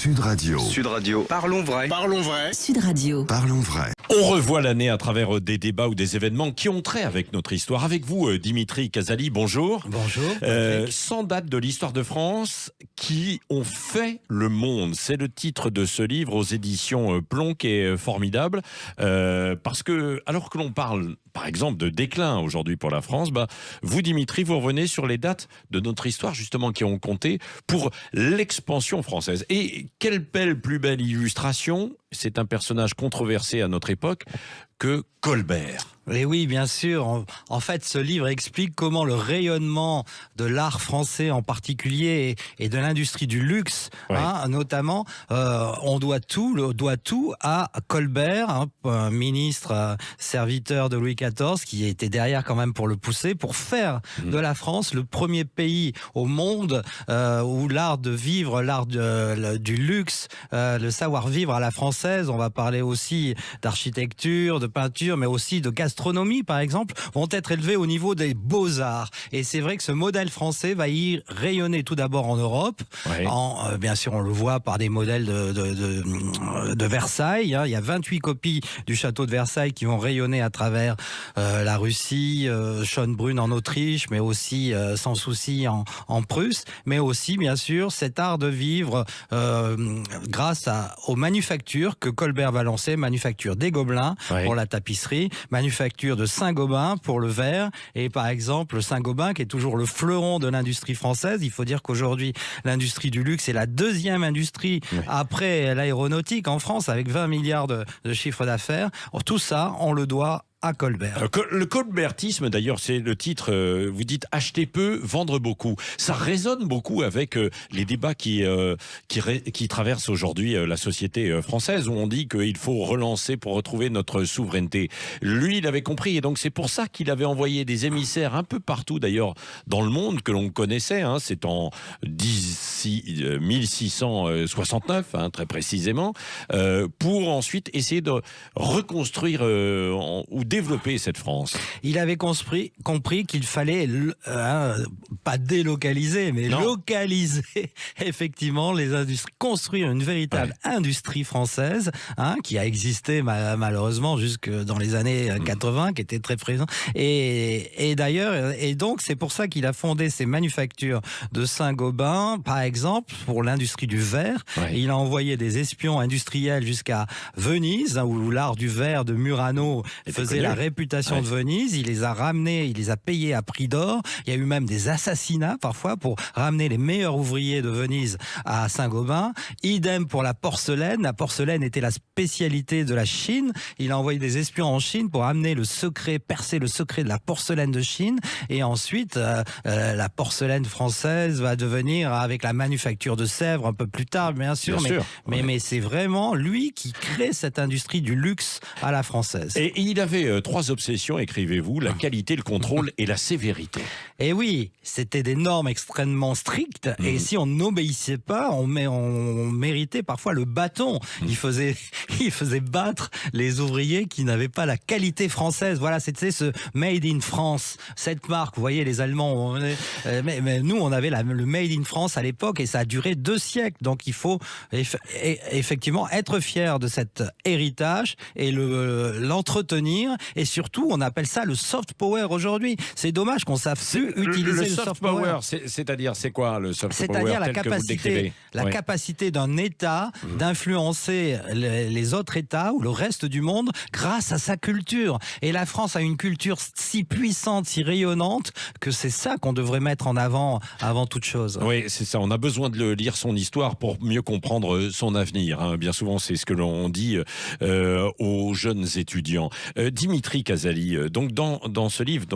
Sud Radio. Sud Radio. Parlons vrai. Parlons vrai. Sud Radio. Parlons vrai. On revoit l'année à travers des débats ou des événements qui ont trait avec notre histoire. Avec vous, Dimitri Casali, bonjour. Bonjour. 100 dates de l'histoire de France qui ont fait le monde. C'est le titre de ce livre aux éditions Plon qui est formidable. Parce que, alors que l'on parle, par exemple, de déclin aujourd'hui pour la France, vous, Dimitri, vous revenez sur les dates de notre histoire, justement, qui ont compté pour l'expansion française. Et quelle plus belle illustration, c'est un personnage controversé à notre époque, que Colbert. Et oui, bien sûr. En fait, ce livre explique comment le rayonnement de l'art français en particulier et de l'industrie du luxe, notamment, on doit tout à Colbert, un ministre serviteur de Louis XIV, qui était derrière quand même pour le pousser, pour faire de la France le premier pays au monde où l'art de vivre, l'art du luxe, le savoir-vivre à la française, on va parler aussi d'architecture, de peinture, mais aussi de gastronomie, par exemple, vont être élevés au niveau des beaux-arts. Et c'est vrai que ce modèle français va y rayonner tout d'abord en Europe. Oui. Bien sûr, on le voit par des modèles de Versailles. Il y a 28 copies du château de Versailles qui vont rayonner à travers la Russie, Schönbrunn en Autriche, mais aussi sans souci en Prusse. Mais aussi, bien sûr, cet art de vivre grâce aux manufactures que Colbert va lancer, manufacture des Gobelins pour la tapisserie, manufacture de Saint-Gobain pour le verre, et par exemple Saint-Gobain qui est toujours le fleuron de l'industrie française. Il faut dire qu'aujourd'hui l'industrie du luxe est la deuxième industrie après l'aéronautique en France avec 20 milliards de chiffre d'affaires. Tout ça on le doit à Colbert. Le colbertisme, d'ailleurs, c'est le titre, vous dites acheter peu, vendre beaucoup. Ça résonne beaucoup avec les débats qui traversent aujourd'hui la société française, où on dit qu'il faut relancer pour retrouver notre souveraineté. Lui, il avait compris, et donc c'est pour ça qu'il avait envoyé des émissaires un peu partout, d'ailleurs, dans le monde, que l'on connaissait. C'est en 1669, très précisément, pour ensuite essayer de reconstruire ou développer cette France. Il avait compris qu'il fallait pas délocaliser, mais localiser effectivement les industries, construire une véritable industrie française qui a existé malheureusement jusque dans les années 80, qui était très présent. Et d'ailleurs, et donc c'est pour ça qu'il a fondé ces manufactures de Saint-Gobain, par exemple, pour l'industrie du verre. Il a envoyé des espions industriels jusqu'à Venise, où l'art du verre de Murano faisait la réputation de Venise. Il les a ramenés, il les a payés à prix d'or. Il y a eu même des assassinats parfois pour ramener les meilleurs ouvriers de Venise à Saint-Gobain. Idem pour la porcelaine. La porcelaine était la spécialité de la Chine. Il a envoyé des espions en Chine pour amener percer le secret de la porcelaine de Chine. Et ensuite, la porcelaine française va devenir, avec la manufacture de Sèvres un peu plus tard, bien sûr. Mais c'est vraiment lui qui crée cette industrie du luxe à la française. Et il avait 3 obsessions, écrivez-vous: la qualité, le contrôle et la sévérité. Et oui, c'était des normes extrêmement strictes, et si on n'obéissait pas, on méritait parfois le bâton. Il faisait battre les ouvriers qui n'avaient pas la qualité française. Voilà, c'était ce Made in France, cette marque. Vous voyez, les Allemands, mais nous, on avait le Made in France à l'époque, et ça a duré 2 siècles. Donc il faut effectivement être fier de cet héritage et l'entretenir. Et surtout, on appelle ça le soft power aujourd'hui. C'est dommage qu'on sache plus utiliser le soft power. C'est-à-dire, c'est quoi le soft power? C'est-à-dire la capacité d'un État d'influencer les autres États ou le reste du monde grâce à sa culture. Et la France a une culture si puissante, si rayonnante, que c'est ça qu'on devrait mettre en avant toute chose. Oui, c'est ça. On a besoin de lire son histoire pour mieux comprendre son avenir. Bien souvent, c'est ce que l'on dit aux jeunes étudiants. Dimitri Casali, donc dans ce livre,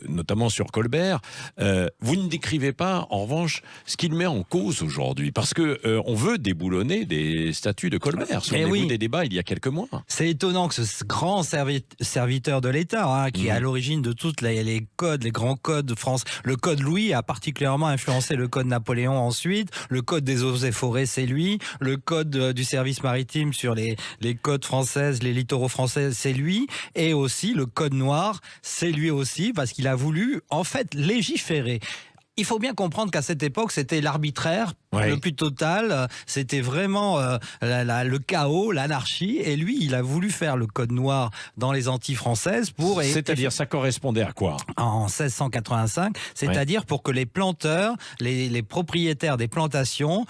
notamment sur Colbert, vous ne décrivez pas, en revanche, ce qu'il met en cause aujourd'hui, parce que on veut déboulonner des statuts de Colbert. Souvenez-vous des débats il y a quelques mois. C'est étonnant que ce grand serviteur de l'État, qui est à l'origine de toutes les codes, les grands codes de France, le code Louis a particulièrement influencé le code Napoléon ensuite, le code des eaux et forêts, c'est lui, le code du service maritime sur les côtes françaises, les littoraux français, c'est lui, et aussi le code noir, c'est lui aussi, parce qu'il a voulu en fait légiférer. Il faut bien comprendre qu'à cette époque, c'était l'arbitraire Ouais. le plus total. C'était vraiment le chaos, l'anarchie. Et lui, il a voulu faire le code noir dans les Antilles françaises pour... C'est-à-dire, ça correspondait à quoi? En 1685, c'est-à-dire pour que les planteurs, les propriétaires des plantations...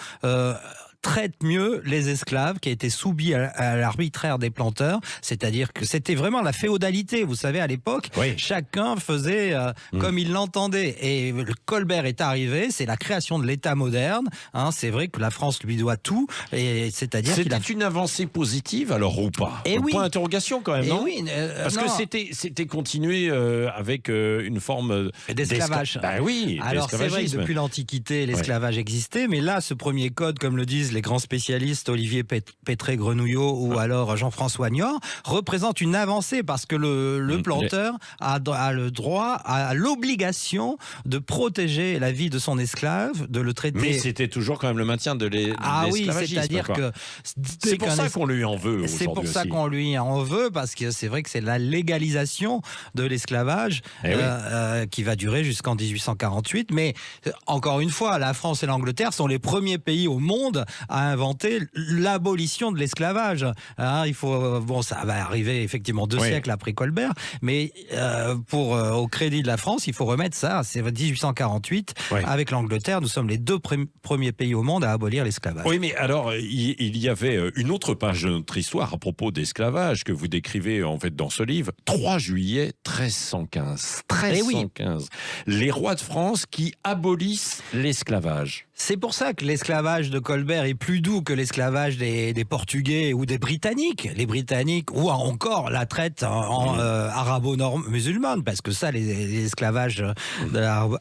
traitent mieux les esclaves qui étaient soumis à l'arbitraire des planteurs, c'est-à-dire que c'était vraiment la féodalité, vous savez, à l'époque, chacun faisait comme il l'entendait, et Colbert est arrivé, c'est la création de l'État moderne, hein, c'est vrai que la France lui doit tout, et c'est-à-dire c'était une avancée positive alors ou pas? Et oui. Point d'interrogation quand même, non? Oui, parce non. que c'était continué avec une forme d'esclavage. Ben oui, alors c'est vrai que depuis l'Antiquité, l'esclavage existait, mais là, ce premier code, comme le disent les grands spécialistes, Olivier Pétré-Grenouillot ou alors Jean-François Niort, représente une avancée parce que le planteur a le droit, a l'obligation de protéger la vie de son esclave, de le traiter... Mais c'était toujours quand même le maintien de l'esclavagisme. Oui, c'est-à-dire que... C'est pour ça qu'on lui en veut aujourd'hui. C'est pour ça qu'on lui en veut, parce que c'est vrai que c'est la légalisation de l'esclavage qui va durer jusqu'en 1848. Mais encore une fois, la France et l'Angleterre sont les premiers pays au monde à inventer l'abolition de l'esclavage. Hein, ça va arriver effectivement 2 siècles après Colbert, mais au crédit de la France, il faut remettre ça, c'est 1848. Avec l'Angleterre, nous sommes les 2 premiers pays au monde à abolir l'esclavage. Oui, mais alors, il y avait une autre page de notre histoire à propos d'esclavage que vous décrivez en fait dans ce livre. 3 juillet 1315. 1315. Les rois de France qui abolissent l'esclavage. C'est pour ça que l'esclavage de Colbert est plus doux que l'esclavage des Portugais ou des Britanniques. Les Britanniques, ou encore la traite arabo-musulmane, parce que ça, les esclavages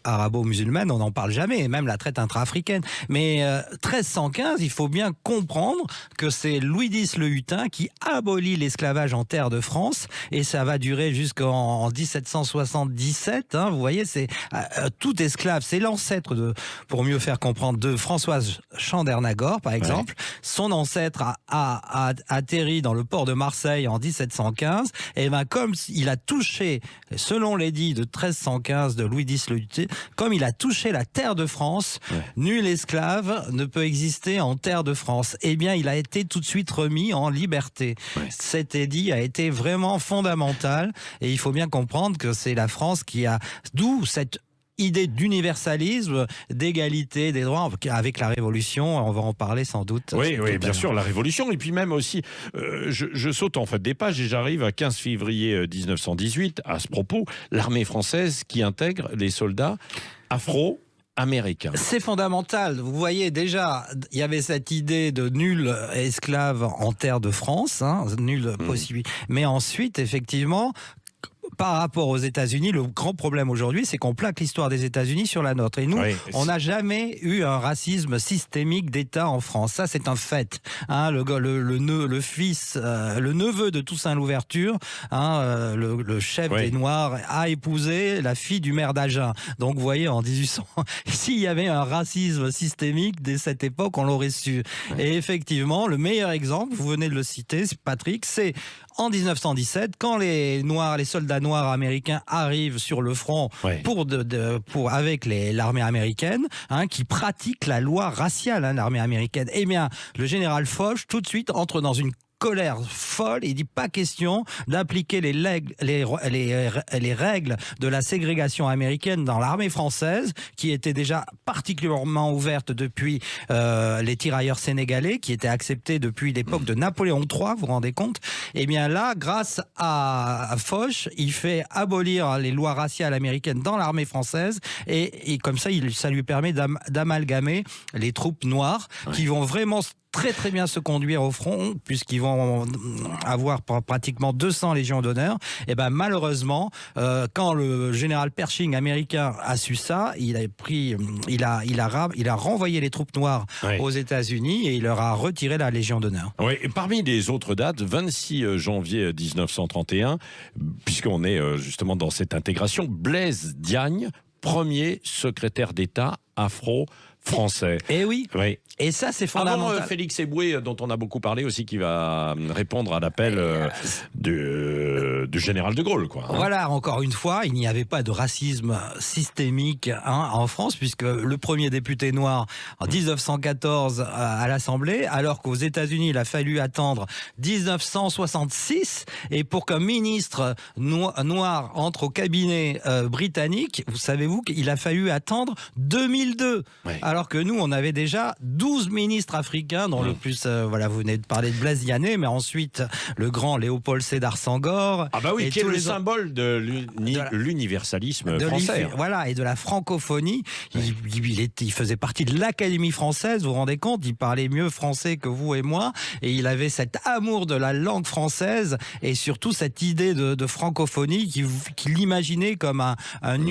arabo-musulmanes, on n'en parle jamais, et même la traite intra-africaine. Mais 1315, il faut bien comprendre que c'est Louis X le Hutin qui abolit l'esclavage en terre de France, et ça va durer jusqu'en 1777. Hein, vous voyez, c'est tout esclave, c'est l'ancêtre pour mieux faire comprendre, de Françoise Chandernagor, par exemple. Son ancêtre a atterri dans le port de Marseille en 1715. Et ben, comme il a touché, selon l'édit de 1315 de Louis X le Hutin, comme il a touché la terre de France, nul esclave ne peut exister en terre de France. Eh bien, il a été tout de suite remis en liberté. Cet édit a été vraiment fondamental. Et il faut bien comprendre que c'est la France qui a... D'où cette idée d'universalisme, d'égalité des droits avec la Révolution, on va en parler sans doute. Oui, bien sûr, la Révolution, et puis même aussi, je saute en fait des pages et j'arrive à 15 février 1918, à ce propos, l'armée française qui intègre les soldats afro-américains. C'est fondamental. Vous voyez, déjà, il y avait cette idée de nul esclave en terre de France, hein, nul possible. Mais ensuite, effectivement, par rapport aux États-Unis, le grand problème aujourd'hui, c'est qu'on plaque l'histoire des États-Unis sur la nôtre. Et nous, on n'a jamais eu un racisme systémique d'État en France. Ça, c'est un fait. Hein, le neveu de Toussaint Louverture, hein, le chef des Noirs, a épousé la fille du maire d'Agen. Donc, vous voyez, en 1800, s'il y avait un racisme systémique dès cette époque, on l'aurait su. Et effectivement, le meilleur exemple, vous venez de le citer, Patrick, c'est en 1917, quand les soldats noirs américains arrivent sur le front avec l'armée américaine, hein, qui pratique la loi raciale, hein, l'armée américaine, eh bien, le général Foch, tout de suite, entre dans une colère folle. Il dit pas question d'appliquer les règles de la ségrégation américaine dans l'armée française, qui était déjà particulièrement ouverte depuis les tirailleurs sénégalais, qui étaient acceptés depuis l'époque de Napoléon III, vous vous rendez compte? Eh bien là, grâce à Foch, il fait abolir les lois raciales américaines dans l'armée française, et comme ça, ça lui permet d'amalgamer les troupes noires qui vont vraiment très très bien se conduire au front, puisqu'ils vont avoir pratiquement 200 légions d'honneur. Et ben malheureusement, quand le général Pershing américain a su ça, il a renvoyé les troupes noires aux États-Unis et il leur a retiré la légion d'honneur. Oui, et parmi les autres dates, 26 janvier 1931, puisqu'on est justement dans cette intégration, Blaise Diagne, premier secrétaire d'État français. Et oui. Oui. Et ça, c'est fondamental. Avant Félix Eboué, dont on a beaucoup parlé aussi, qui va répondre à l'appel du général de Gaulle, quoi. Voilà, encore une fois, il n'y avait pas de racisme systémique en France, puisque le premier député noir en 1914 à l'Assemblée, alors qu'aux États-Unis, il a fallu attendre 1966, et pour qu'un ministre noir entre au cabinet britannique, vous savez-vous qu'il a fallu attendre 2002, alors que nous, on avait déjà 12 ministres africains, dont le plus, voilà, vous venez de parler de Blaise Diané, mais ensuite le grand Léopold Sédar Senghor. Ah bah oui, qui est le symbole de l'universalisme français. Voilà, et de la francophonie. Il faisait partie de l'Académie française, vous vous rendez compte, il parlait mieux français que vous et moi, et il avait cet amour de la langue française, et surtout cette idée de francophonie qu'il imaginait comme un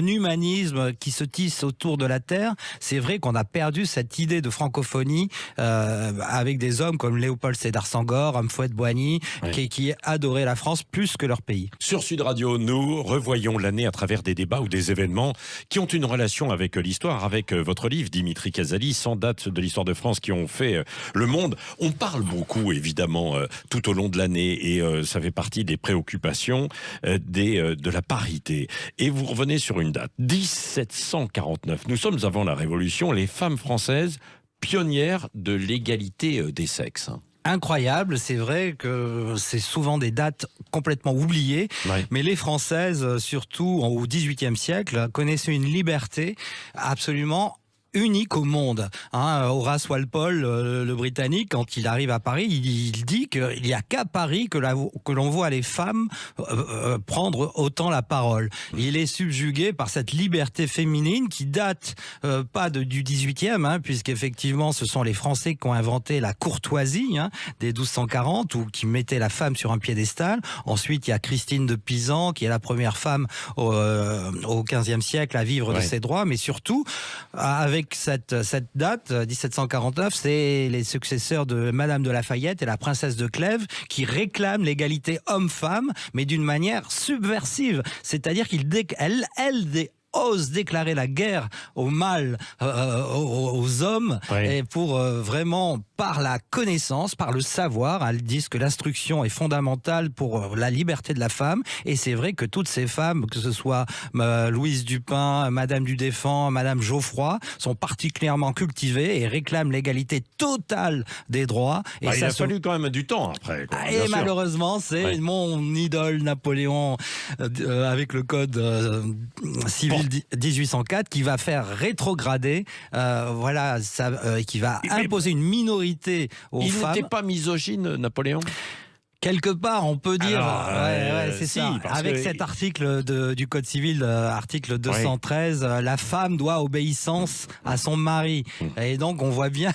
humanisme qui se tisse autour de la terre. C'est vrai qu'on a perdu cette idée de francophonie avec des hommes comme Léopold Sédar Senghor, Humphrey de Boigny, qui adoraient la France plus que leur pays. Sur Sud Radio, nous revoyons l'année à travers des débats ou des événements qui ont une relation avec l'histoire, avec votre livre, Dimitri Casali, 100 dates de l'histoire de France qui ont fait le monde. On parle beaucoup, évidemment, tout au long de l'année, et ça fait partie des préoccupations de la parité. Et vous revenez sur une date, 1749. Nous sommes avant la Révolution, les femmes françaises pionnières de l'égalité des sexes. Incroyable, c'est vrai que c'est souvent des dates complètement oubliées, mais les Françaises, surtout au XVIIIe siècle, connaissaient une liberté absolument unique au monde. Horace Walpole, le Britannique, quand il arrive à Paris, il dit qu'il n'y a qu'à Paris que l'on voit les femmes prendre autant la parole. Il est subjugué par cette liberté féminine qui date pas du 18e, puisqu'effectivement ce sont les Français qui ont inventé la courtoisie dès 1240, ou qui mettaient la femme sur un piédestal. Ensuite, il y a Christine de Pisan, qui est la première femme au 15e siècle à vivre de ses droits, mais surtout, avec cette date, 1749, c'est les successeurs de Madame de Lafayette et la princesse de Clèves qui réclament l'égalité homme-femme, mais d'une manière subversive. C'est-à-dire qu'elle ose déclarer la guerre au mal, aux hommes, et pour vraiment, par la connaissance, par le savoir, elles disent que l'instruction est fondamentale pour la liberté de la femme. Et c'est vrai que toutes ces femmes, que ce soit Louise Dupin, Madame du Défend, Madame Geoffroy, sont particulièrement cultivées et réclament l'égalité totale des droits. Et il a fallu quand même du temps après. Et malheureusement, c'est mon idole Napoléon avec le code civil 1804 qui va faire rétrograder, qui va imposer une minorité aux femmes. Il n'était pas misogyne, Napoléon ? Quelque part, on peut dire, c'est si, ça. Avec cet article du Code civil, article 213, la femme doit obéissance à son mari. Et donc, on voit bien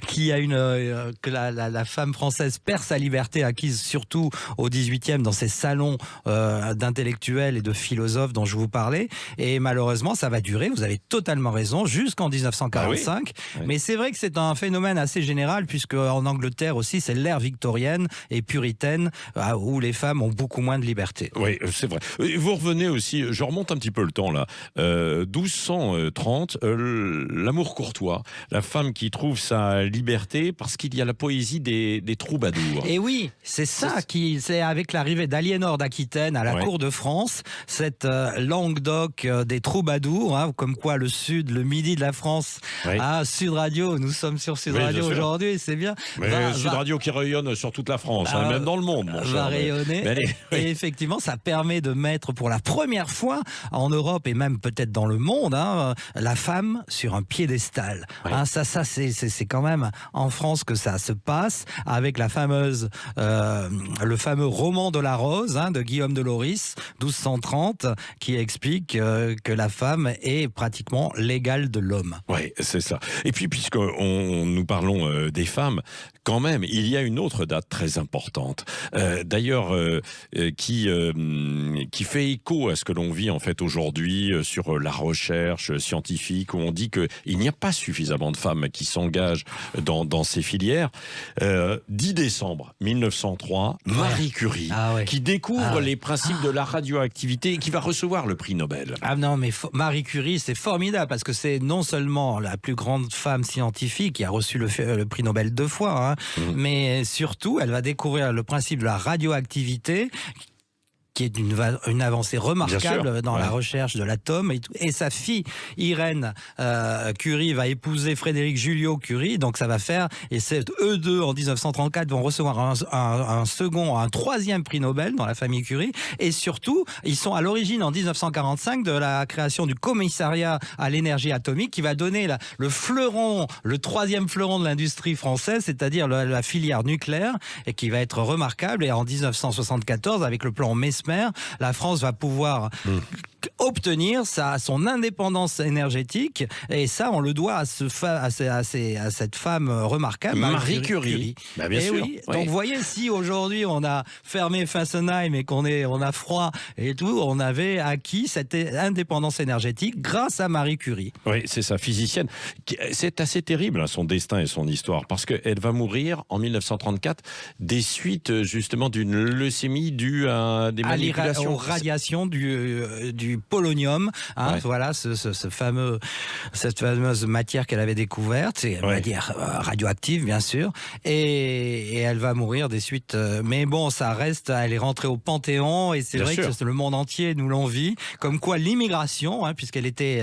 qu'il y a que la femme française perd sa liberté acquise surtout au 18e dans ces salons d'intellectuels et de philosophes dont je vous parlais. Et malheureusement, ça va durer, vous avez totalement raison, jusqu'en 1945. Mais c'est vrai que c'est un phénomène assez général, puisque en Angleterre aussi, c'est l'ère victorienne et puritaine, où les femmes ont beaucoup moins de liberté. Oui, c'est vrai. Vous revenez aussi, je remonte un petit peu le temps là, 1230, l'amour courtois, la femme qui trouve sa liberté parce qu'il y a la poésie des troubadours. Et oui, c'est ça c'est avec l'arrivée d'Aliénor d'Aquitaine à la cour de France, cette Languedoc des troubadours, comme quoi le sud, le midi de la France, Sud Radio, nous sommes sur Sud Radio aujourd'hui, c'est bien. Sud Radio qui rayonne sur toute la France, même dans le monde. Va rayonner. Et effectivement, ça permet de mettre pour la première fois en Europe et même peut-être dans le monde, la femme sur un piédestal. Ça c'est quand même en France que ça se passe, avec le fameux roman de la Rose de Guillaume de Loris, 1230, qui explique que la femme est pratiquement l'égale de l'homme. Oui, c'est ça. Et puis, puisque nous parlons des femmes, quand même, il y a une autre date très importante importante. D'ailleurs, qui fait écho à ce que l'on vit en fait aujourd'hui sur la recherche scientifique, où on dit qu'il n'y a pas suffisamment de femmes qui s'engagent dans ces filières. 10 décembre 1903, Marie Curie, qui découvre les principes de la radioactivité et qui va recevoir le prix Nobel. Ah non, mais Marie Curie, c'est formidable parce que c'est non seulement la plus grande femme scientifique qui a reçu le prix Nobel 2 fois, mais surtout, elle va découvrir le principe de la radioactivité, qui est une avancée remarquable dans la recherche de l'atome. Et sa fille, Irène Curie, va épouser Frédéric Julio Curie. Donc ça va faire, et c'est eux deux, en 1934, vont recevoir un troisième prix Nobel dans la famille Curie. Et surtout, ils sont à l'origine, en 1945, de la création du commissariat à l'énergie atomique, qui va donner le troisième fleuron de l'industrie française, c'est-à-dire la filière nucléaire, et qui va être remarquable. Et en 1974, avec le plan Mesmer, la France va pouvoir obtenir son indépendance énergétique, et ça on le doit à cette femme remarquable, Marie Curie. Bah, bien sûr. Oui. Donc vous voyez, si aujourd'hui on a fermé Fessenheim et on a froid et tout, on avait acquis cette indépendance énergétique grâce à Marie Curie. Oui, c'est sa physicienne. C'est assez terrible, son destin et son histoire, parce qu'elle va mourir en 1934 des suites justement d'une leucémie due à des manipulations. Aux radiations du polonium, voilà cette fameuse matière qu'elle avait découverte, c'est une matière radioactive bien sûr, et elle va mourir des suites. Mais bon, ça reste, elle est rentrée au Panthéon, et c'est vrai que le monde entier nous l'envie, comme quoi l'immigration, puisqu'elle était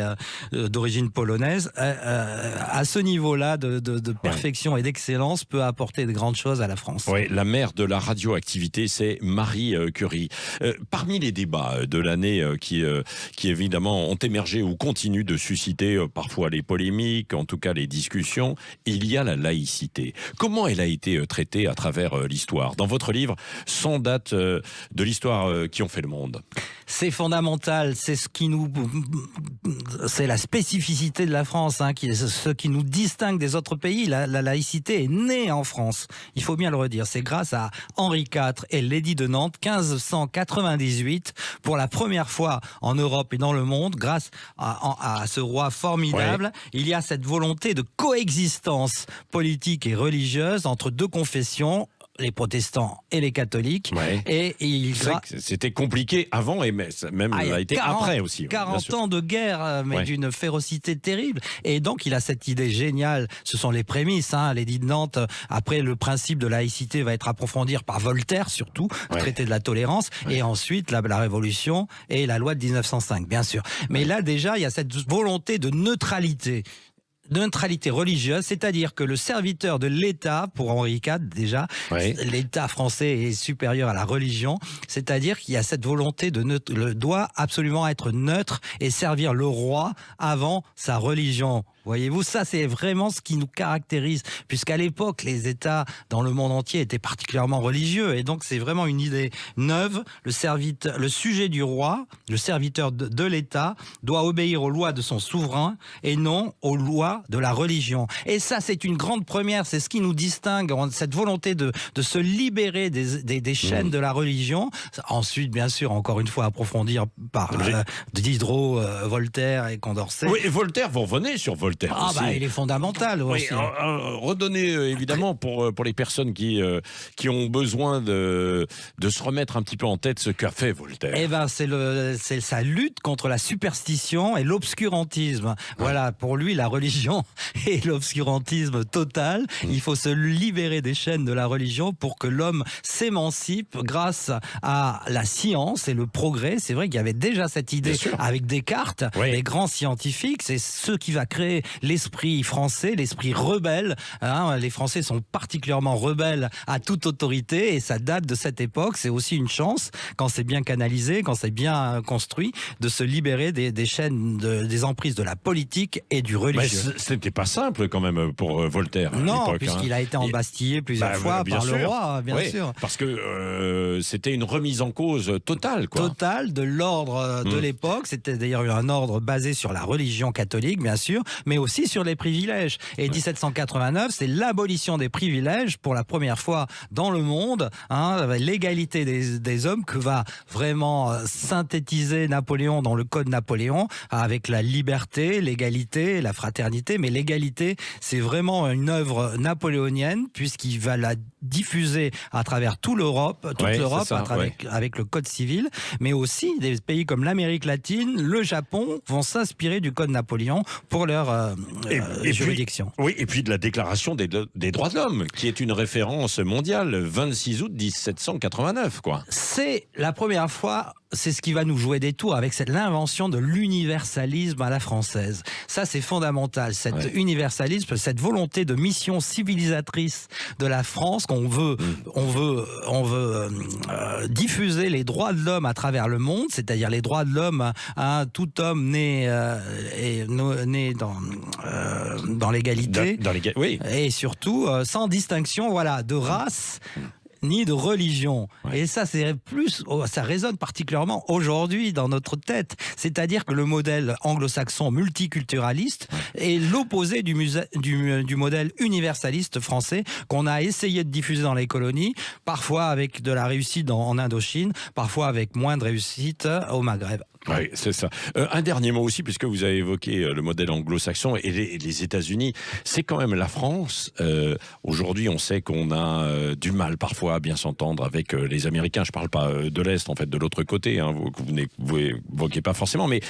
d'origine polonaise, à ce niveau-là de perfection et d'excellence, peut apporter de grandes choses à la France. Oui, la mère de la radioactivité, c'est Marie Curie. Parmi les débats de l'année qui évidemment ont émergé ou continuent de susciter parfois les polémiques, en tout cas les discussions, il y a la laïcité. Comment elle a été traitée à travers l'histoire? Dans votre livre, 100 dates de l'histoire qui ont fait le monde. C'est fondamental, c'est la spécificité de la France, ce qui nous distingue des autres pays. La laïcité est née en France, il faut bien le redire. C'est grâce à Henri IV et l'édit de Nantes, 1598, pour la première fois en Europe et dans le monde, grâce à ce roi formidable, il y a cette volonté de coexistence politique et religieuse entre deux confessions, les protestants et les catholiques. Et c'était compliqué avant, et même a été 40, après aussi. 40 ans de guerre, mais d'une férocité terrible. Et donc il a cette idée géniale, ce sont les prémices, l'édit de Nantes. Après, le principe de laïcité va être approfondi par Voltaire, surtout, le traité de la tolérance, et ensuite la Révolution et la loi de 1905, bien sûr. Mais là déjà, il y a cette volonté de neutralité religieuse, c'est-à-dire que le serviteur de l'État, pour Henri IV déjà, l'État français est supérieur à la religion, c'est-à-dire qu'il y a cette volonté doit absolument être neutre et servir le roi avant sa religion. Voyez-vous, ça c'est vraiment ce qui nous caractérise, puisqu'à l'époque les États dans le monde entier étaient particulièrement religieux, et donc c'est vraiment une idée neuve. Le sujet du roi, le serviteur de l'État, doit obéir aux lois de son souverain et non aux lois de la religion. Et ça c'est une grande première, c'est ce qui nous distingue, cette volonté de se libérer des chaînes de la religion. Ensuite, bien sûr, encore une fois approfondir par Diderot, Voltaire et Condorcet. Oui, et Voltaire, vous revenez sur Voltaire. Il est fondamental aussi. Redonnez évidemment pour les personnes qui ont besoin de se remettre un petit peu en tête ce qu'a fait Voltaire. C'est sa lutte contre la superstition et l'obscurantisme. Voilà, pour lui la religion est l'obscurantisme total. Il faut se libérer des chaînes de la religion pour que l'homme s'émancipe grâce à la science et le progrès. C'est vrai qu'il y avait déjà cette idée avec Descartes, les grands scientifiques. C'est ce qui va créer l'esprit français, l'esprit rebelle. Les Français sont particulièrement rebelles à toute autorité, et ça date de cette époque. C'est aussi une chance, quand c'est bien canalisé, quand c'est bien construit, de se libérer des chaînes, des emprises de la politique et du religieux. C'était pas simple quand même pour Voltaire. Non, puisqu'il a été embastillé plusieurs fois par le roi, bien sûr. Parce que c'était une remise en cause totale. Totale de l'ordre de l'époque. C'était d'ailleurs un ordre basé sur la religion catholique, bien sûr, mais aussi sur les privilèges. Et 1789, c'est l'abolition des privilèges pour la première fois dans le monde, l'égalité des hommes que va vraiment synthétiser Napoléon dans le Code Napoléon, avec la liberté, l'égalité, la fraternité. Mais l'égalité, c'est vraiment une œuvre napoléonienne, puisqu'il va la diffuser à travers toute l'Europe, avec le Code civil, mais aussi des pays comme l'Amérique latine, le Japon vont s'inspirer du Code Napoléon pour leur juridiction. Et puis de la Déclaration des droits de l'homme, qui est une référence mondiale, 26 août 1789, quoi. C'est la première fois. C'est ce qui va nous jouer des tours avec l'invention de l'universalisme à la française. Ça, c'est fondamental. Cet universalisme, cette volonté de mission civilisatrice de la France, qu'on veut, on veut diffuser les droits de l'homme à travers le monde, c'est-à-dire les droits de l'homme, tout homme né dans l'égalité, et surtout sans distinction, de race ni de religion. Et ça, ça résonne particulièrement aujourd'hui dans notre tête. C'est-à-dire que le modèle anglo-saxon multiculturaliste est l'opposé du modèle universaliste français qu'on a essayé de diffuser dans les colonies, parfois avec de la réussite en Indochine, parfois avec moins de réussite au Maghreb. Oui, c'est ça. Un dernier mot aussi, puisque vous avez évoqué le modèle anglo-saxon et les États-Unis. C'est quand même la France. Aujourd'hui, on sait qu'on a du mal parfois à bien s'entendre avec les Américains. Je ne parle pas de l'Est, en fait, de l'autre côté, que vous n'évoquez pas forcément. Mais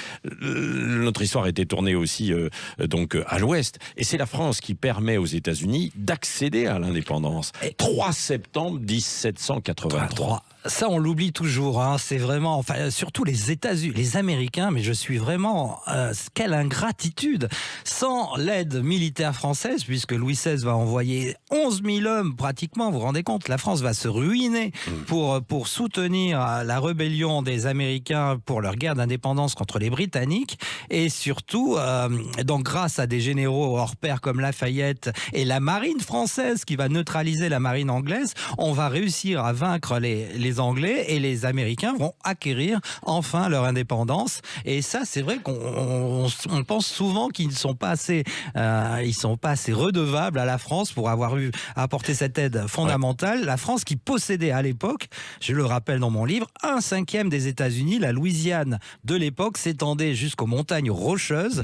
notre histoire a été tournée aussi donc à l'Ouest. Et c'est la France qui permet aux États-Unis d'accéder à l'indépendance. 3 septembre 1783. Ça, on l'oublie toujours. C'est vraiment, surtout les États-Unis, les Américains. Mais je suis vraiment, quelle ingratitude. Sans l'aide militaire française, puisque Louis XVI va envoyer 11 000 hommes pratiquement. Vous vous rendez compte, la France va se ruiner pour soutenir la rébellion des Américains pour leur guerre d'indépendance contre les Britanniques. Et surtout, donc grâce à des généraux hors pair comme Lafayette et la marine française qui va neutraliser la marine anglaise, on va réussir à vaincre les Anglais, et les Américains vont acquérir enfin leur indépendance. Et ça, c'est vrai qu'on pense souvent qu'ils ne sont pas assez, redevables à la France pour avoir apporté cette aide fondamentale. La France qui possédait à l'époque, je le rappelle dans mon livre, 1/5 des États-Unis. La Louisiane de l'époque s'étendait jusqu'aux montagnes rocheuses,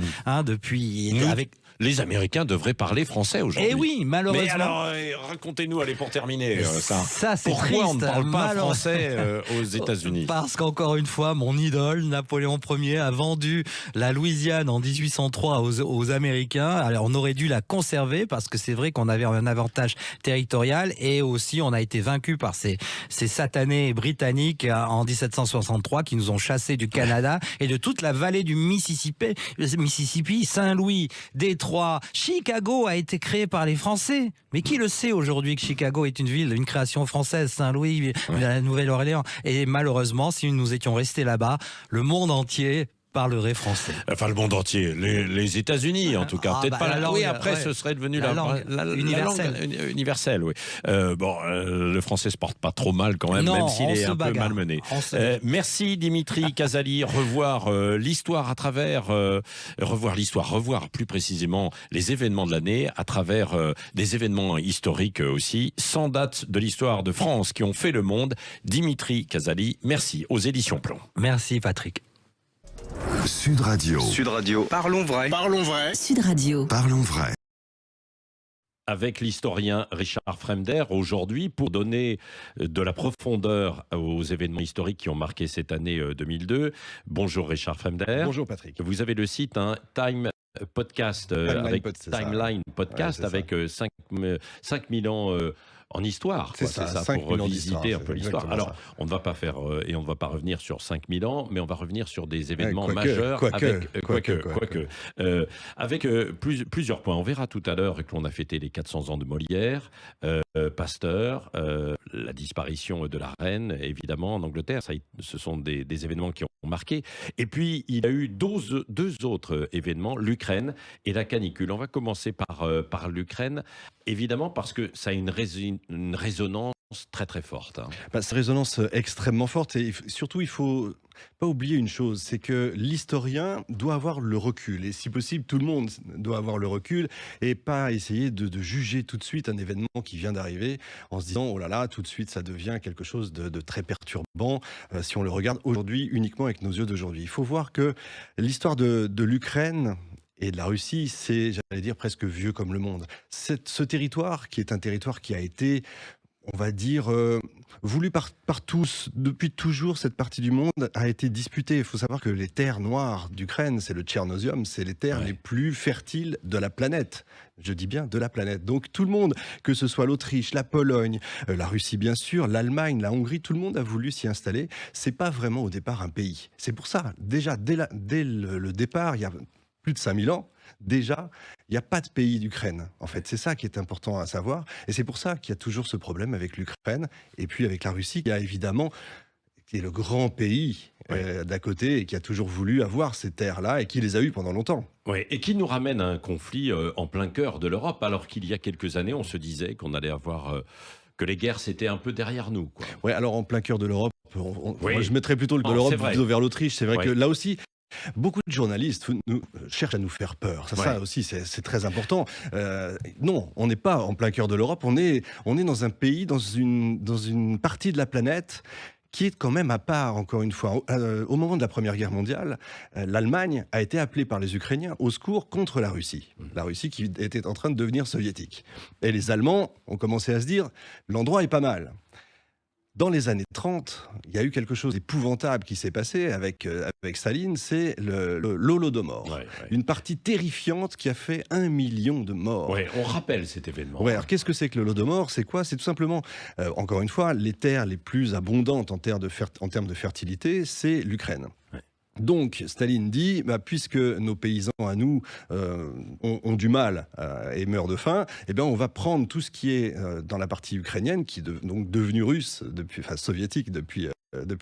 Les Américains devraient parler français aujourd'hui. Eh oui, malheureusement. Mais alors, racontez-nous, allez, pour terminer, ça c'est pourquoi triste, on ne parle pas français aux États-Unis? Parce qu'encore une fois, mon idole, Napoléon Ier, a vendu la Louisiane en 1803 aux Américains. Alors, on aurait dû la conserver, parce que c'est vrai qu'on avait un avantage territorial, et aussi on a été vaincu par ces satanés britanniques en 1763 qui nous ont chassés du Canada et de toute la vallée du Mississippi, Saint-Louis, Détroit. Chicago a été créé par les Français. Mais qui le sait aujourd'hui que Chicago est une création française, Saint-Louis, la Nouvelle-Orléans. Et malheureusement, si nous étions restés là-bas, le monde entier parlerait français. Enfin, le monde entier, les États-Unis en tout cas. Peut-être pas la langue. Oui, après, ce serait devenu la langue universelle. Oui. Le français se porte pas trop mal quand même, même s'il est un peu malmené. Merci Dimitri Casali. Revoir l'histoire à travers, revoir plus précisément les événements de l'année à travers des événements historiques aussi, sans date de l'histoire de France qui ont fait le monde. Dimitri Casali, merci, aux éditions Plomb. Merci Patrick. Sud Radio. Sud Radio. Parlons vrai. Parlons vrai. Sud Radio. Parlons vrai. Avec l'historien Richard Fremder aujourd'hui pour donner de la profondeur aux événements historiques qui ont marqué cette année 2002. Bonjour Richard Fremder. Bonjour Patrick. Vous avez le site Timeline Podcast avec 5000 ans en histoire. C'est ça, pour revisiter un peu l'histoire. Alors, on ne va pas faire, et on ne va pas revenir sur 5000 ans, mais on va revenir sur des événements majeurs avec plusieurs points. On verra tout à l'heure que l'on a fêté les 400 ans de Molière, Pasteur, la disparition de la reine, évidemment, en Angleterre. Ce sont des événements qui ont marqué. Et puis, il y a eu deux autres événements, l'Ukraine et la canicule. On va commencer par l'Ukraine. évidemment parce que ça a une résonance très très forte. Hein. Cette résonance extrêmement forte et surtout il faut pas oublier une chose, c'est que l'historien doit avoir le recul et si possible tout le monde doit avoir le recul et pas essayer de juger tout de suite un événement qui vient d'arriver en se disant oh là là tout de suite ça devient quelque chose de très perturbant si on le regarde aujourd'hui uniquement avec nos yeux d'aujourd'hui. Il faut voir que l'histoire de l'Ukraine et de la Russie, c'est, j'allais dire, presque vieux comme le monde. Ce territoire, qui est un territoire qui a été, on va dire, voulu par tous, depuis toujours, cette partie du monde a été disputée. Il faut savoir que les terres noires d'Ukraine, c'est le Tchernosium, c'est les terres les plus fertiles de la planète. Je dis bien de la planète. Donc tout le monde, que ce soit l'Autriche, la Pologne, la Russie bien sûr, l'Allemagne, la Hongrie, tout le monde a voulu s'y installer. C'est pas vraiment au départ un pays. C'est pour ça, déjà, dès le départ, il y a plus de 5000 ans, déjà, il n'y a pas de pays d'Ukraine. En fait, c'est ça qui est important à savoir. Et c'est pour ça qu'il y a toujours ce problème avec l'Ukraine et puis avec la Russie, qui a évidemment, qui est le grand pays d'à côté et qui a toujours voulu avoir ces terres-là et qui les a eues pendant longtemps. Oui, et qui nous ramène à un conflit en plein cœur de l'Europe, alors qu'il y a quelques années, on se disait qu'on allait avoir... que les guerres, c'était un peu derrière nous. Oui, alors en plein cœur de l'Europe, moi, je mettrais plutôt de l'Europe plutôt vers l'Autriche. C'est vrai que là aussi... Beaucoup de journalistes cherchent à nous faire peur. Ça aussi, c'est très important. Non, on n'est pas en plein cœur de l'Europe. On est dans un pays, dans une partie de la planète qui est quand même à part, encore une fois. Au moment de la Première Guerre mondiale, l'Allemagne a été appelée par les Ukrainiens au secours contre la Russie. La Russie qui était en train de devenir soviétique. Et les Allemands ont commencé à se dire, l'endroit est pas mal. Dans les années 30, il y a eu quelque chose d'épouvantable qui s'est passé avec Staline, c'est l'Holodomor. Une partie terrifiante qui a fait 1 million de morts. On rappelle cet événement. Alors qu'est-ce que c'est que l'Holodomor? C'est quoi? C'est tout simplement, encore une fois, les terres les plus abondantes en termes de fertilité, c'est l'Ukraine. Donc, Staline dit, puisque nos paysans à nous ont du mal et meurent de faim, eh bien, on va prendre tout ce qui est dans la partie ukrainienne, qui est donc devenue russe, soviétique depuis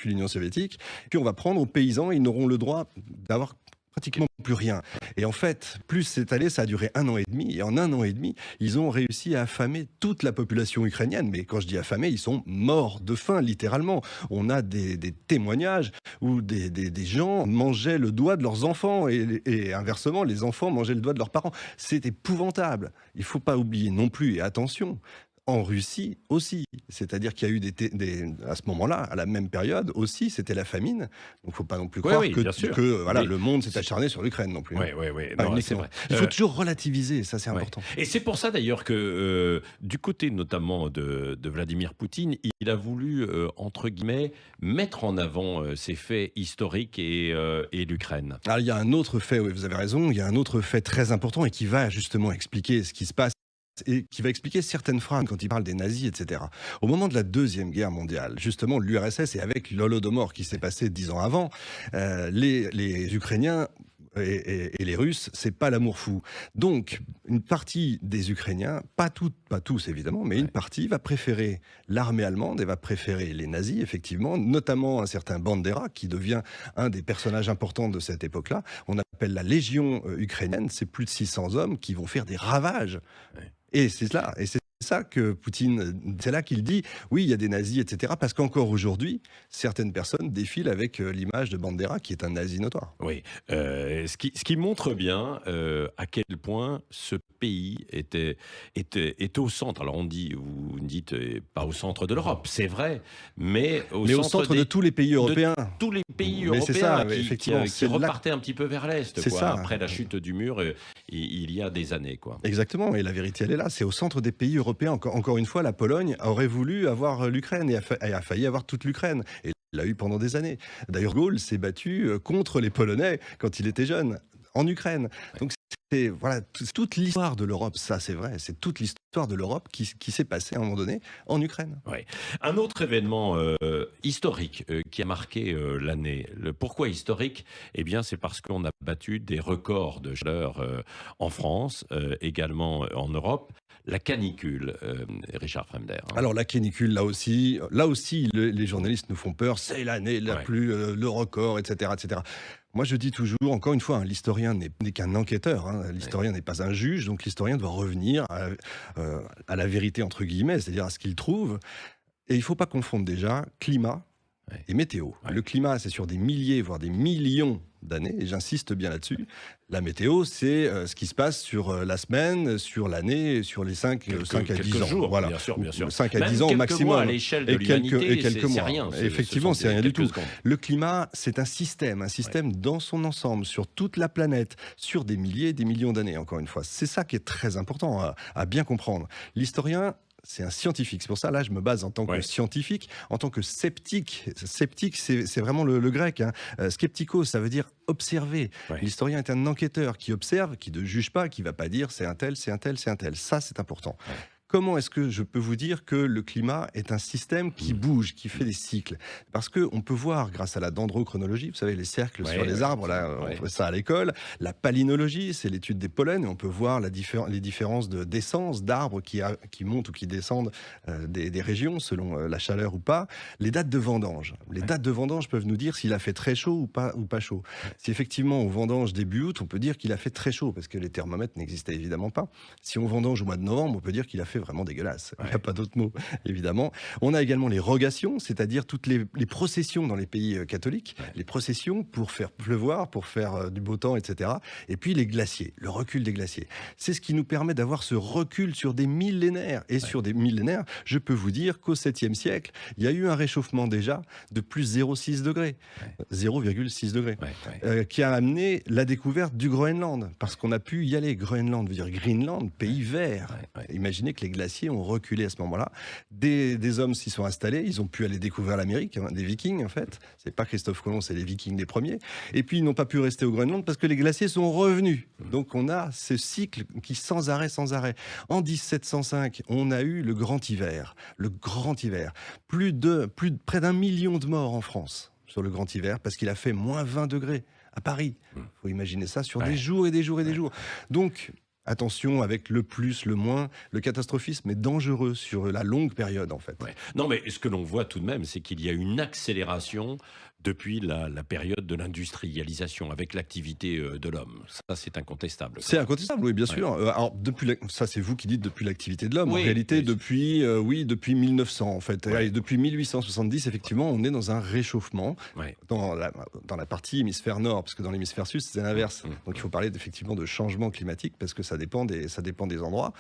l'Union soviétique, puis on va prendre aux paysans, ils n'auront le droit d'avoir pratiquement plus rien. Et en fait, plus c'est allé, ça a duré 1 an et demi. Et en 1 an et demi, ils ont réussi à affamer toute la population ukrainienne. Mais quand je dis affamer, ils sont morts de faim, littéralement. On a des témoignages où des gens mangeaient le doigt de leurs enfants et inversement, les enfants mangeaient le doigt de leurs parents. C'est épouvantable. Il ne faut pas oublier non plus, et attention, en Russie aussi. C'est-à-dire qu'il y a eu à ce moment-là, à la même période aussi, c'était la famine. Donc il ne faut pas non plus croire que le monde s'est acharné sur l'Ukraine non plus. C'est vrai. Il faut toujours relativiser, ça c'est important. Et c'est pour ça d'ailleurs que du côté notamment de Vladimir Poutine, il a voulu, entre guillemets, mettre en avant ces faits historiques et l'Ukraine. Alors il y a un autre fait, oui, vous avez raison, il y a un autre fait très important et qui va justement expliquer ce qui se passe et qui va expliquer certaines phrases quand il parle des nazis, etc. Au moment de la Deuxième Guerre mondiale, justement, l'URSS et avec l'Holodomor qui s'est passé 10 ans avant, les Ukrainiens et les Russes, c'est pas l'amour fou. Donc, une partie des Ukrainiens, pas tous évidemment, mais une partie va préférer l'armée allemande et va préférer les nazis, effectivement, notamment un certain Bandera, qui devient un des personnages importants de cette époque-là. On appelle la Légion ukrainienne, c'est plus de 600 hommes qui vont faire des ravages. Et c'est ça que Poutine, c'est là qu'il dit, oui, il y a des nazis, etc. Parce qu'encore aujourd'hui, certaines personnes défilent avec l'image de Bandera, qui est un nazi notoire. Oui, ce qui montre bien à quel point ce pays était au centre. Alors vous me dites pas au centre de l'Europe, c'est vrai, mais au centre de tous les pays européens. Tous les pays européens qui repartaient un petit peu vers l'Est, après la chute du mur il y a des années. Exactement, et la vérité elle est là, c'est au centre des pays européens. Encore une fois, la Pologne aurait voulu avoir l'Ukraine et a failli avoir toute l'Ukraine. Et il l'a eu pendant des années. D'ailleurs, Gaulle s'est battu contre les Polonais quand il était jeune, en Ukraine. Donc c'est toute l'histoire de l'Europe, ça c'est vrai, c'est toute l'histoire de l'Europe qui s'est passée à un moment donné en Ukraine. Un autre événement historique qui a marqué l'année. Pourquoi historique? Eh bien, c'est parce qu'on a battu des records de chaleur en France, également en Europe. La canicule, Richard Fremder. Alors la canicule, là aussi les journalistes nous font peur, c'est l'année la plus, le record, etc., etc. Moi je dis toujours, encore une fois, l'historien n'est qu'un enquêteur, l'historien n'est pas un juge, donc l'historien doit revenir à la vérité entre guillemets, c'est-à-dire à ce qu'il trouve. Et il ne faut pas confondre déjà climat et météo. Le climat, c'est sur des milliers, voire des millions d'années, et j'insiste bien là-dessus. La météo, c'est ce qui se passe sur la semaine, sur l'année, sur les 5 à 10 ans. Jours, voilà. Bien sûr. 5 à Même 10 ans au maximum. Mois à l'échelle de l'humanité, c'est rien. Effectivement, c'est rien du tout. Secondes. Le climat, c'est un système dans son ensemble, sur toute la planète, sur des milliers, des millions d'années, encore une fois. C'est ça qui est très important à bien comprendre. L'historien, c'est un scientifique. C'est pour ça, là, je me base en tant que scientifique, en tant que sceptique. Sceptique, c'est vraiment le grec. Skeptikos, ça veut dire observer. L'historien est un enquêteur qui observe, qui ne juge pas, qui ne va pas dire c'est un tel, c'est un tel, c'est un tel. Ça, c'est important. Comment est-ce que je peux vous dire que le climat est un système qui bouge, qui fait des cycles? Parce qu'on peut voir, grâce à la dendrochronologie, vous savez, les cercles sur les arbres, là, on fait ça à l'école. La palynologie, c'est l'étude des pollens, et on peut voir les différences d'essence d'arbres qui montent ou qui descendent des régions, selon la chaleur ou pas. Les dates de vendange. Les dates de vendange peuvent nous dire s'il a fait très chaud ou pas chaud. Si effectivement, on vendange début août, on peut dire qu'il a fait très chaud, parce que les thermomètres n'existaient évidemment pas. Si on vendange au mois de novembre, on peut dire qu'il a fait vraiment dégueulasse. Il n'y a pas d'autre mot, évidemment. On a également les rogations, c'est-à-dire toutes les processions dans les pays catholiques, les processions pour faire pleuvoir, pour faire du beau temps, etc. Et puis les glaciers, le recul des glaciers. C'est ce qui nous permet d'avoir ce recul sur des millénaires. Et sur des millénaires, je peux vous dire qu'au 7e siècle, il y a eu un réchauffement déjà de plus 0,6 degrés, 0,6 degrés, qui a amené la découverte du Groenland, parce qu'on a pu y aller. Groenland veut dire Greenland, pays vert. Imaginez que les glaciers ont reculé à ce moment-là. Des hommes s'y sont installés, ils ont pu aller découvrir l'Amérique, des Vikings en fait. C'est pas Christophe Colomb, c'est les Vikings les premiers. Et puis ils n'ont pas pu rester au Groenland parce que les glaciers sont revenus. Donc on a ce cycle qui sans arrêt. En 1705, on a eu le grand hiver. Le grand hiver. Près d'1 million de morts en France sur le grand hiver parce qu'il a fait moins 20 degrés à Paris. Il faut imaginer ça sur des jours et des jours et des jours. Donc attention avec le plus, le moins. Le catastrophisme est dangereux sur la longue période, en fait. Non, mais ce que l'on voit tout de même, c'est qu'il y a une accélération depuis la période de l'industrialisation, avec l'activité de l'homme. Ça, c'est incontestable. C'est incontestable, oui, bien sûr. Alors, ça, c'est vous qui dites depuis l'activité de l'homme. En réalité, depuis 1900, en fait. Et depuis 1870, effectivement, on est dans un réchauffement dans la partie hémisphère nord, parce que dans l'hémisphère sud, c'est l'inverse. Donc, il faut parler effectivement de changement climatique, parce que ça dépend des endroits.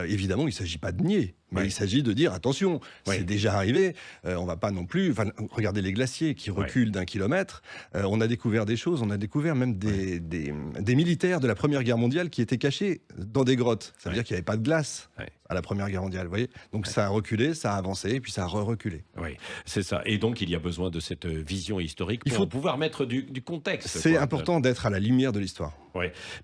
Évidemment, il ne s'agit pas de nier, mais il s'agit de dire, attention, c'est déjà arrivé, on ne va pas non plus... Regardez les glaciers qui reculent d'1 kilomètre. On a découvert des choses, on a découvert même des militaires de la Première Guerre mondiale qui étaient cachés dans des grottes. Ça veut dire qu'il n'y avait pas de glace à la Première Guerre mondiale, vous voyez. Donc ça a reculé, ça a avancé, et puis ça a reculé. Oui, c'est ça. Et donc il y a besoin de cette vision historique pour pouvoir mettre du contexte. C'est important d'être à la lumière de l'histoire.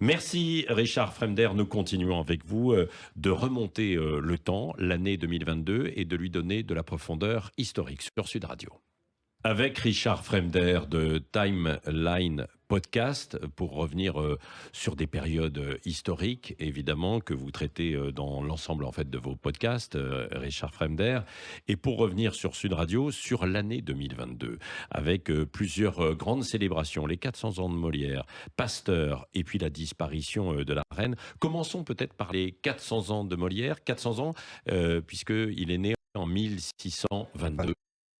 Merci Richard Fremder. Nous continuons avec vous de remonter le temps, l'année 2022, et de lui donner de la profondeur historique sur Sud Radio. Avec Richard Fremder de Timeline Podcast, pour revenir sur des périodes historiques, évidemment, que vous traitez dans l'ensemble en fait de vos podcasts, Richard Fremder, et pour revenir sur Sud Radio, sur l'année 2022, avec plusieurs grandes célébrations, les 400 ans de Molière, Pasteur, et puis la disparition de la reine. Commençons peut-être par les 400 ans de Molière, 400 ans, puisqu'il est né en 1622.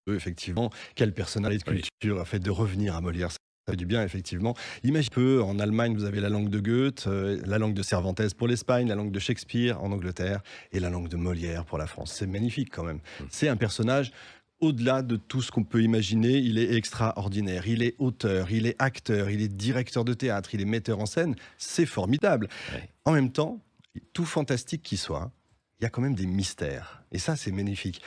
Effectivement, quelle personnalité de culture a fait de revenir à Molière. Ça fait du bien, effectivement. Imaginez peu, en Allemagne, vous avez la langue de Goethe, la langue de Cervantes pour l'Espagne, la langue de Shakespeare en Angleterre et la langue de Molière pour la France. C'est magnifique quand même. C'est un personnage, au-delà de tout ce qu'on peut imaginer, il est extraordinaire. Il est auteur, il est acteur, il est directeur de théâtre, il est metteur en scène. C'est formidable. En même temps, tout fantastique qu'il soit, il y a quand même des mystères. Et ça, c'est magnifique.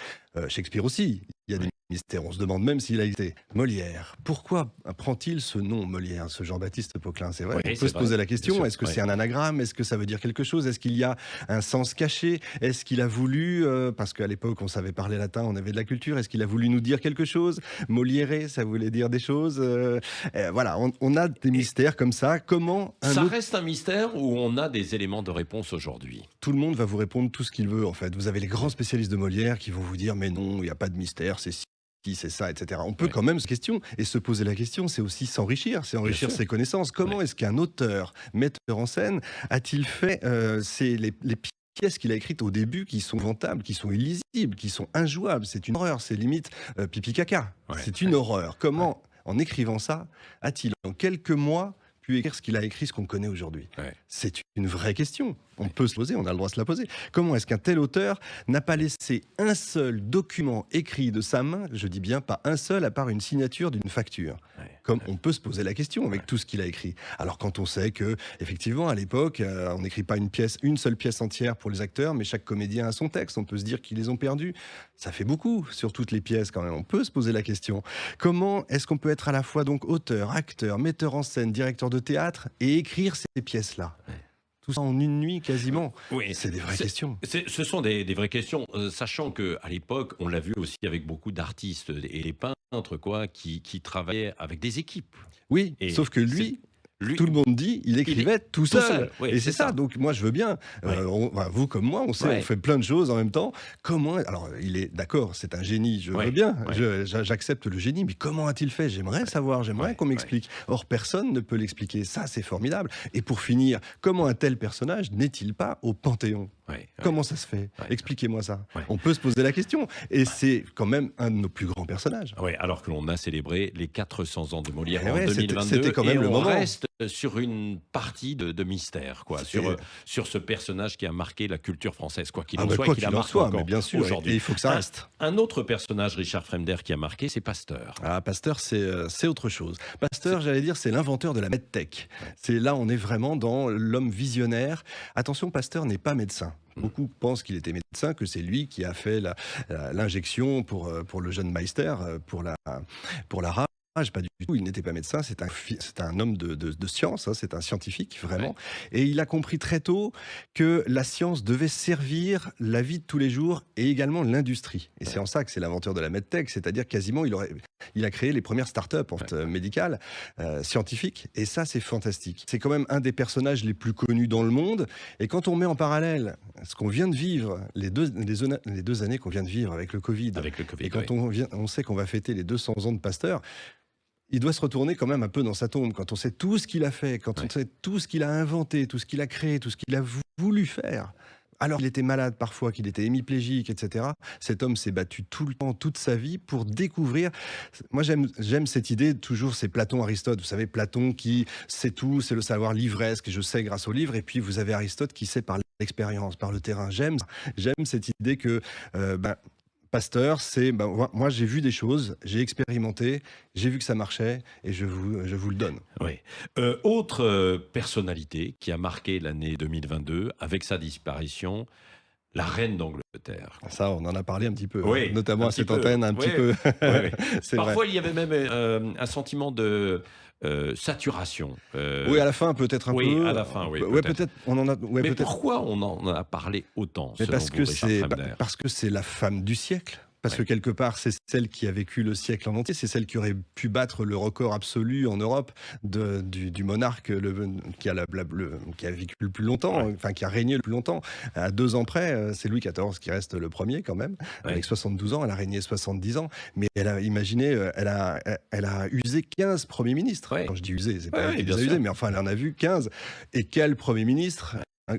Shakespeare aussi, il y a des mystère. On se demande même s'il a été Molière. Pourquoi prend-il ce nom Molière, ce Jean-Baptiste Poquelin? C'est vrai, Oui, on c'est peut se vrai, poser la bien question. sûr, Est-ce que ouais. c'est un anagramme? Est-ce que ça veut dire quelque chose? Est-ce qu'il y a un sens caché? Est-ce qu'il a voulu, parce qu'à l'époque on savait parler latin, on avait de la culture, est-ce qu'il a voulu nous dire quelque chose? Moliere, ça voulait dire des choses. Voilà, on a des mystères comme ça. Comment un Ça autre... reste un mystère ou on a des éléments de réponse aujourd'hui? Tout le monde va vous répondre tout ce qu'il veut, en fait. Vous avez les grands spécialistes de Molière qui vont vous dire, mais non, il n'y a pas de mystère, c'est c'est ça, etc. On peut Ouais. quand même se question et se poser la question, c'est aussi s'enrichir, c'est enrichir sûr. ses connaissances. Comment Ouais. est-ce qu'un auteur, metteur en scène, a-t-il fait les pièces qu'il a écrites au début qui sont vantables, qui sont illisibles, qui sont injouables? C'est une horreur, c'est limite pipi caca. Ouais. C'est une horreur. Comment, en écrivant ça, a-t-il en quelques mois pu écrire ce qu'il a écrit, ce qu'on connaît aujourd'hui? Ouais. C'est une vraie question. On peut se poser, on a le droit de se la poser. Comment est-ce qu'un tel auteur n'a pas laissé un seul document écrit de sa main, je dis bien pas un seul, à part une signature d'une facture? Ouais. Comme on peut se poser la question avec tout ce qu'il a écrit. Alors quand on sait que, effectivement, à l'époque, on n'écrit pas une seule pièce entière pour les acteurs, mais chaque comédien a son texte. On peut se dire qu'ils les ont perdus. Ça fait beaucoup sur toutes les pièces quand même. On peut se poser la question. Comment est-ce qu'on peut être à la fois donc auteur, acteur, metteur en scène, directeur de théâtre et écrire ces pièces-là? Tout ça en une nuit quasiment. Oui, C'est des vraies questions. Ce sont des vraies questions, sachant qu'à l'époque, on l'a vu aussi avec beaucoup d'artistes et les peintres qui travaillaient avec des équipes. Oui, Et sauf que lui, Lui, tout le monde dit, il écrivait tout seul. oui, Et c'est ça. Donc moi, je veux bien. Ouais. Vous comme moi, on sait, Ouais. on fait plein de choses en même temps. Comment? Alors, il est d'accord, c'est un génie. Je Ouais. veux bien. Ouais. J'accepte le génie. Mais comment a-t-il fait? J'aimerais savoir. J'aimerais Ouais. qu'on m'explique. Or, personne ne peut l'expliquer. Ça, c'est formidable. Et pour finir, comment un tel personnage n'est-il pas au Panthéon? Ouais. Comment ça se fait? Ouais. Expliquez-moi ça. Ouais. On peut se poser la question. Et c'est quand même un de nos plus grands personnages. Ouais, alors que l'on a célébré les 400 ans de Molière Eh en ouais, 2022, c'était quand même et le on moment. reste sur une partie de mystère, quoi, C'est- sur ce personnage qui a marqué la culture française, quoi qu'il Ah en bah, soit, quoi qu'il a qu'il en marqué soit, encore mais bien sûr. Et aujourd'hui. il faut que ça reste. Un autre personnage, Richard Fremder, qui a marqué, c'est Pasteur. Ah, Pasteur, c'est autre chose. Pasteur, j'allais dire, c'est l'inventeur de la medtech. C'est là, on est vraiment dans l'homme visionnaire. Attention, Pasteur n'est pas médecin. Beaucoup pensent qu'il était médecin, que c'est lui qui a fait l'injection pour le jeune Meister, pour la rage. Pas du tout, il n'était pas médecin, c'est un homme de science, hein, c'est un scientifique, vraiment. Et il a compris très tôt que la science devait servir la vie de tous les jours et également l'industrie. Et c'est en ça que c'est l'inventeur de la medtech, c'est-à-dire quasiment, il a créé les premières startups médicales, scientifiques, et ça, c'est fantastique. C'est quand même un des personnages les plus connus dans le monde. Et quand on met en parallèle ce qu'on vient de vivre, les deux années qu'on vient de vivre avec le Covid, Avec le Covid, et quand ouais. on sait qu'on va fêter les 200 ans de Pasteur, il doit se retourner quand même un peu dans sa tombe. Quand on sait tout ce qu'il a fait, quand on sait tout ce qu'il a inventé, tout ce qu'il a créé, tout ce qu'il a voulu faire, alors qu'il était malade parfois, qu'il était hémiplégique, etc. Cet homme s'est battu tout le temps, toute sa vie, pour découvrir. Moi, j'aime cette idée, toujours, c'est Platon, Aristote. Vous savez, Platon qui sait tout, c'est le savoir livresque, je sais grâce au livre. Et puis, vous avez Aristote qui sait par l'expérience, par le terrain. J'aime cette idée que... Pasteur, c'est moi j'ai vu des choses, j'ai expérimenté, j'ai vu que ça marchait et je vous le donne. Oui. Autre personnalité qui a marqué l'année 2022 avec sa disparition, la reine d'Angleterre. Ça, on en a parlé un petit peu, Oui, notamment un à petit cette peu. antenne, un petit Oui, peu. oui, oui. C'est vrai. Parfois, il y avait même un sentiment de saturation. Oui, à la fin, peut-être un oui, peu. à la fin, oui, Ouais, peut-être. peut-être. On en a. Ouais, Mais peut-être. pourquoi on en a parlé autant, Mais selon parce vous, que Richard Fremder parce que c'est la femme du siècle. Parce que quelque part, c'est celle qui a vécu le siècle en entier, c'est celle qui aurait pu battre le record absolu en Europe du monarque qui a vécu le plus longtemps, enfin qui a régné le plus longtemps. À 2 ans près, c'est Louis XIV qui reste le premier quand même, avec 72 ans, elle a régné 70 ans, mais elle a imaginé, elle a usé 15 premiers ministres. Ouais. Quand je dis usé, c'est pas elle qui bien les a sûr. usés, mais enfin elle en a vu 15. Et quel premier ministre?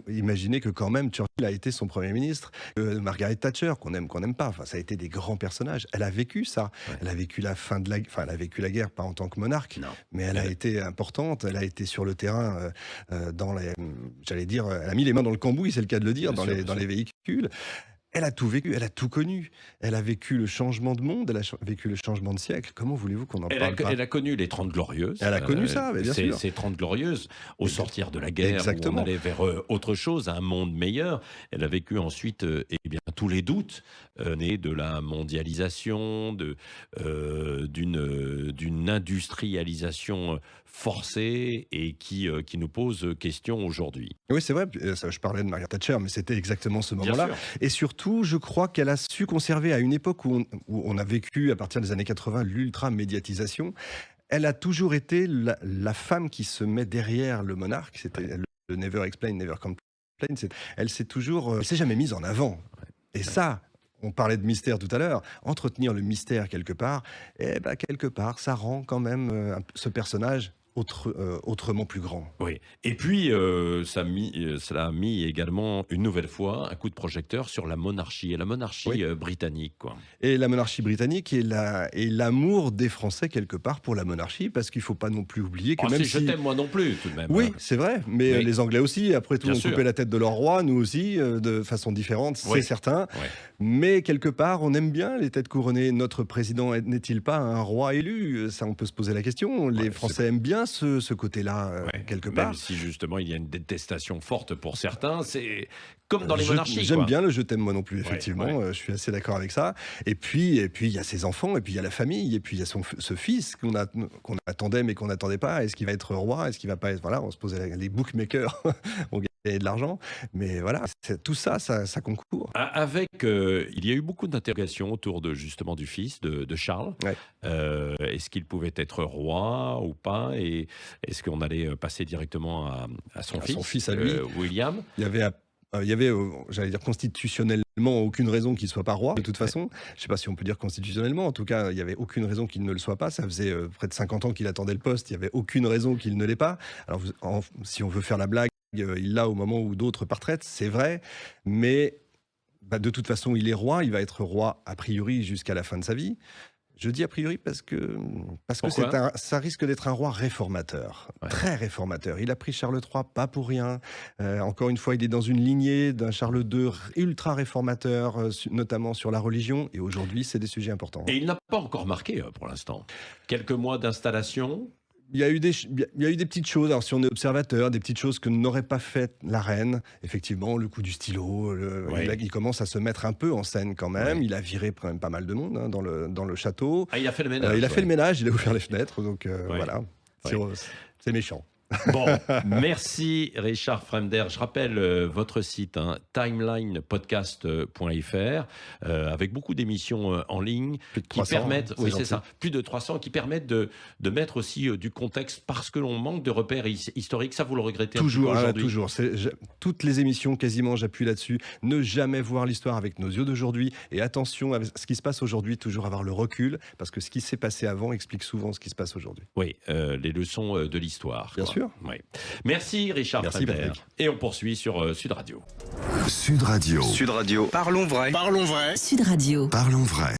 Imaginez que quand même Churchill a été son premier ministre, Margaret Thatcher qu'on aime pas, enfin ça a été des grands personnages. Elle a vécu ça, elle a vécu la fin de elle a vécu la guerre pas en tant que monarque, Non. mais elle a été importante, elle a été sur le terrain j'allais dire, elle a mis les mains dans le cambouis, c'est le cas de le dire, Bien dans sûr, les véhicules. Elle a tout vécu, elle a tout connu. Elle a vécu le changement de monde, elle a vécu le changement de siècle. Comment voulez-vous qu'on en parle pas? Elle a connu les 30 Glorieuses. Elle a connu ça, mais bien sûr. Ces 30 Glorieuses, au sortir de la guerre, Exactement. où on allait vers autre chose, un monde meilleur. Elle a vécu ensuite tous les doutes nés de la mondialisation, d'une industrialisation forcée et qui nous pose question aujourd'hui. Oui, c'est vrai. Je parlais de Margaret Thatcher, mais c'était exactement ce moment-là. sûr. Et surtout, je crois qu'elle a su conserver, à une époque où on a vécu, à partir des années 80, l'ultra-médiatisation, elle a toujours été la femme qui se met derrière le monarque. C'était le never explain, never complain. Elle s'est jamais mise en avant. Et ça, on parlait de mystère tout à l'heure, entretenir le mystère quelque part, quelque part, ça rend quand même ce personnage autrement plus grand. Oui. Et puis, cela a mis également une nouvelle fois un coup de projecteur sur la monarchie, et la monarchie britannique, quoi. Et la monarchie britannique et l'amour des Français quelque part pour la monarchie, parce qu'il ne faut pas non plus oublier que même si je t'aime moi non plus, tout de même. Oui, c'est vrai, mais Oui. les Anglais aussi, après tout, Bien ont sûr. coupé la tête de leur roi, nous aussi, de façon différente, c'est Oui. certain. Oui. Mais quelque part, on aime bien les têtes couronnées. Notre président n'est-il pas un roi élu? Ça, on peut se poser la question. Les Ouais, Français aiment bien ce côté-là, Ouais. quelque Même part. si justement il y a une détestation forte pour certains, c'est comme dans les monarchies. J'aime quoi. bien le je t'aime moi non plus, Ouais, effectivement. ouais. Je suis assez d'accord avec ça. Et puis il y a ses enfants, et puis il y a la famille, et puis il y a ce fils qu'on attendait mais qu'on n'attendait pas. Est-ce qu'il va être roi? Est-ce qu'il va pas être... Voilà, on se posait les bookmakers ont gagné de l'argent. Mais voilà, tout ça concourt. Avec, il y a eu beaucoup d'interrogations autour justement du fils de Charles. Ouais. Est-ce qu'il pouvait être roi ou pas? Et est-ce qu'on allait passer directement à son fils, à lui. William? Il y avait, j'allais dire constitutionnellement, aucune raison qu'il ne soit pas roi. De toute façon, je ne sais pas si on peut dire constitutionnellement. En tout cas, il n'y avait aucune raison qu'il ne le soit pas. Ça faisait près de 50 ans qu'il attendait le poste. Il n'y avait aucune raison qu'il ne l'ait pas. Alors, si on veut faire la blague, il l'a au moment où d'autres partent, c'est vrai. Mais de toute façon, il est roi. Il va être roi a priori jusqu'à la fin de sa vie. Je dis a priori parce que ça risque d'être un roi réformateur, très réformateur. Il a pris Charles III, pas pour rien. Encore une fois, il est dans une lignée d'un Charles II ultra réformateur, notamment sur la religion. Et aujourd'hui, c'est des sujets importants. Et il n'a pas encore marqué pour l'instant. Quelques mois d'installation. Il y a eu des petites choses, alors si on est observateur, des petites choses que n'aurait pas faites la reine. Effectivement, le coup du stylo, il commence à se mettre un peu en scène quand même. Ouais. Il a viré quand même pas mal de monde dans le château. Ah, il a fait le ménage. Il a fait le ménage, il a ouvert les fenêtres, donc voilà. Ouais. C'est méchant. Bon, merci Richard Fremder. Je rappelle votre site, timelinepodcast.fr, avec beaucoup d'émissions en ligne Plus de qui 300, permettent, oui c'est gentil. ça, plus de 300, qui permettent de mettre aussi du contexte parce que l'on manque de repères historiques. Ça, vous le regrettez Toujours, un petit peu aujourd'hui? toujours. Toutes les émissions, quasiment, j'appuie là-dessus. Ne jamais voir l'histoire avec nos yeux d'aujourd'hui. Et attention à ce qui se passe aujourd'hui, toujours avoir le recul, parce que ce qui s'est passé avant explique souvent ce qui se passe aujourd'hui. Oui, les leçons de l'histoire. Bien quoi. sûr. Oui. Merci Richard Merci, Fremder. Patrick. Et on poursuit sur Sud Radio. Sud Radio. Sud Radio. Parlons vrai. Parlons vrai. Sud Radio. Parlons vrai.